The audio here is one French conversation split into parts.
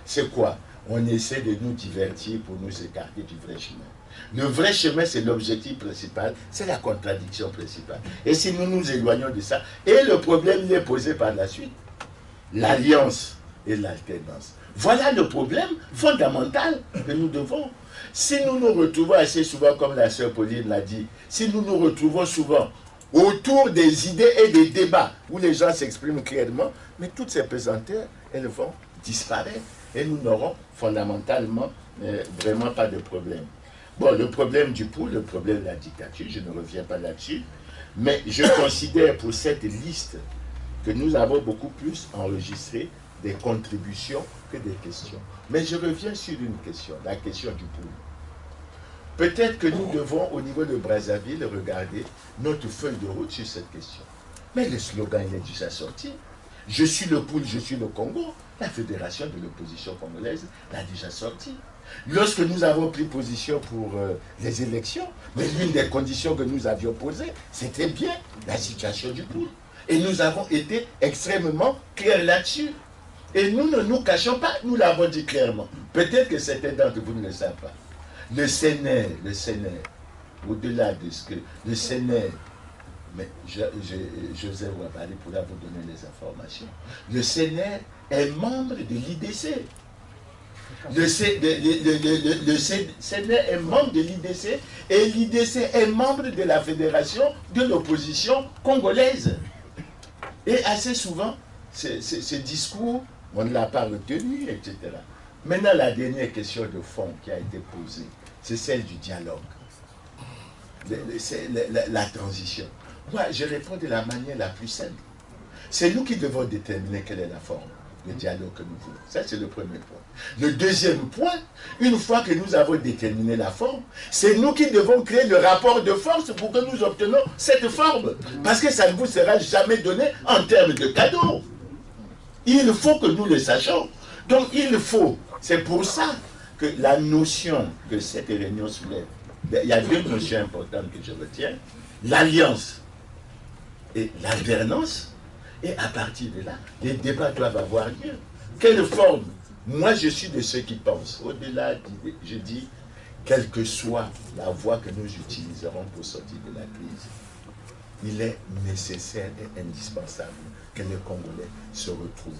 c'est quoi? On essaie de nous divertir pour nous écarter du vrai chemin. Le vrai chemin, c'est l'objectif principal, c'est la contradiction principale. Et si nous nous éloignons de ça, et le problème il est posé par la suite, l'alliance et l'alternance. Voilà le problème fondamental que nous devons. Si nous nous retrouvons assez souvent, comme la sœur Pauline l'a dit, si nous nous retrouvons souvent autour des idées et des débats où les gens s'expriment clairement, mais toutes ces pesanteurs, elles vont disparaître et nous n'aurons fondamentalement vraiment pas de problème. Bon, le problème du pouls, le problème de la dictature, je ne reviens pas là-dessus, mais je considère pour cette liste que nous avons beaucoup plus enregistré des contributions que des questions. Mais je reviens sur une question, la question du pouls. Peut-être que nous devons, au niveau de Brazzaville, regarder notre feuille de route sur cette question. Mais le slogan, il est déjà sorti. Je suis le pouls, je suis le Congo. La fédération de l'opposition congolaise l'a déjà sorti. Lorsque nous avons pris position pour les élections, mais l'une des conditions que nous avions posées, c'était bien la situation du pouls. Et nous avons été extrêmement clairs là-dessus. Et nous ne nous cachons pas, nous l'avons dit clairement. Peut-être que certains d'entre vous ne le savent pas. Le Sénat, au-delà de ce que le Sénat, mais Joseph Ouabali pourra vous donner les informations. Le Sénat est membre de l'IDC. Le Sénat est membre de l'IDC et l'IDC est membre de la Fédération de l'opposition congolaise. Et assez souvent, ce discours, on ne l'a pas retenu, etc. Maintenant, la dernière question de fond qui a été posée, c'est celle du dialogue. C'est la transition. Moi, je réponds de la manière la plus simple. C'est nous qui devons déterminer quelle est la forme de dialogue que nous voulons. Ça, c'est le premier point. Le deuxième point, une fois que nous avons déterminé la forme, c'est nous qui devons créer le rapport de force pour que nous obtenions cette forme. Parce que ça ne vous sera jamais donné en termes de cadeaux. Il faut que nous le sachions. Donc, il faut, c'est pour ça que la notion que cette réunion soulève, il y a deux notions importantes que je retiens, l'alliance et l'alternance, et à partir de là, les débats doivent avoir lieu. Quelle forme? Moi, je suis de ceux qui pensent, au-delà, je dis, quelle que soit la voie que nous utiliserons pour sortir de la crise, il est nécessaire et indispensable que les Congolais se retrouvent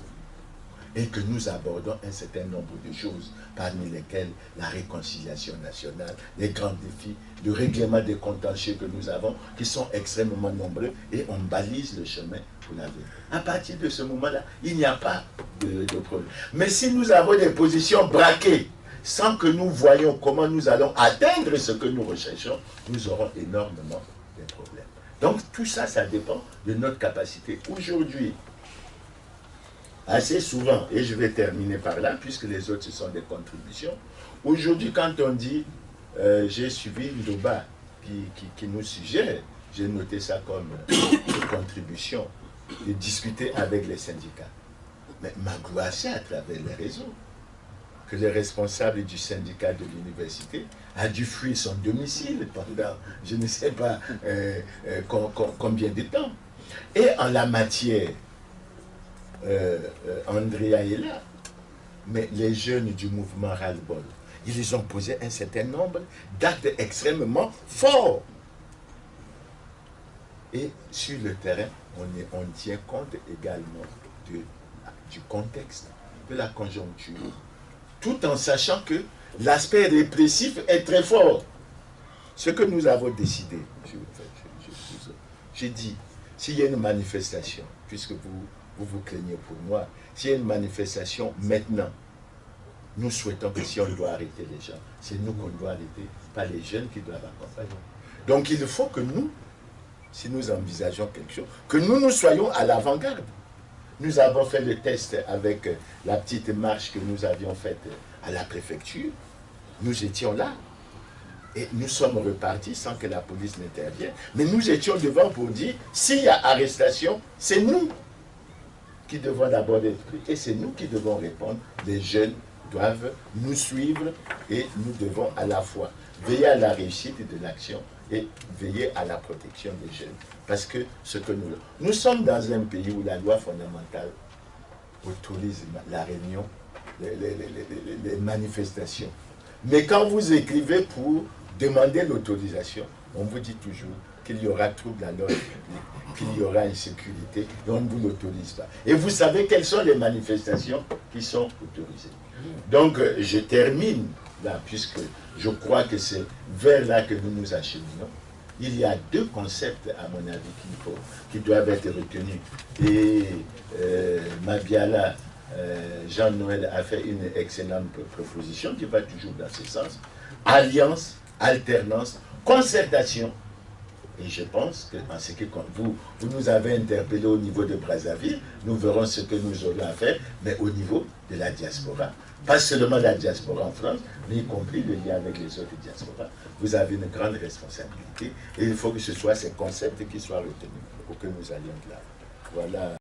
et que nous abordons un certain nombre de choses, parmi lesquelles la réconciliation nationale, les grands défis, le règlement des contentieux que nous avons, qui sont extrêmement nombreux, et on balise le chemin pour l'avenir. À partir de ce moment-là, il n'y a pas de problème. Mais si nous avons des positions braquées, sans que nous voyions comment nous allons atteindre ce que nous recherchons, nous aurons énormément de problèmes. Donc tout ça, ça dépend de notre capacité. Aujourd'hui, assez souvent, et je vais terminer par là, puisque les autres, ce sont des contributions. Aujourd'hui, quand on dit, j'ai suivi Ndoba qui nous suggère, j'ai noté ça comme une contribution, de discuter avec les syndicats. Mais Magloire, c'est à travers les réseaux que le responsable du syndicat de l'université a dû fuir son domicile pendant je ne sais pas combien de temps. Et en la matière, Andrea est là, mais les jeunes du mouvement Ras-le-Bol, ils ont posé un certain nombre d'actes extrêmement forts. Et sur le terrain, on tient compte également du contexte, de la conjoncture, tout en sachant que l'aspect répressif est très fort. Ce que nous avons décidé, j'ai dit, s'il y a une manifestation, puisque vous craignez pour moi, s'il y a une manifestation maintenant, nous souhaitons que si on doit arrêter les gens, c'est nous qu'on doit arrêter, pas les jeunes qui doivent accompagner. Donc il faut que nous, si nous envisageons quelque chose, que nous soyons à l'avant-garde. Nous avons fait le test avec la petite marche que nous avions faite à la préfecture. Nous étions là. Et nous sommes repartis sans que la police n'intervienne. Mais nous étions devant pour dire, s'il y a arrestation, c'est nous qui devons d'abord être pris et c'est nous qui devons répondre. Les jeunes doivent nous suivre et nous devons à la fois veiller à la réussite de l'action et veiller à la protection des jeunes. Parce que ce que nous sommes dans un pays où la loi fondamentale autorise la réunion les manifestations. Mais quand vous écrivez pour demander l'autorisation, on vous dit toujours qu'il y aura trouble à l'ordre public, qu'il y aura insécurité, et on ne vous l'autorise pas. Et vous savez quelles sont les manifestations qui sont autorisées. Donc, je termine là, puisque je crois que c'est vers là que nous nous acheminons. Il y a deux concepts, à mon avis, qui doivent être retenus. Et Mabiala, Jean-Noël a fait une excellente proposition qui va toujours dans ce sens. Alliance, alternance, concertation. Et je pense que en ce qui compte, vous nous avez interpellé au niveau de Brazzaville, nous verrons ce que nous aurons à faire, mais au niveau de la diaspora. Pas seulement la diaspora en France, mais y compris le lien avec les autres diasporas. Vous avez une grande responsabilité et il faut que ce soit ces concepts qui soient retenus pour que nous allions de là. Voilà.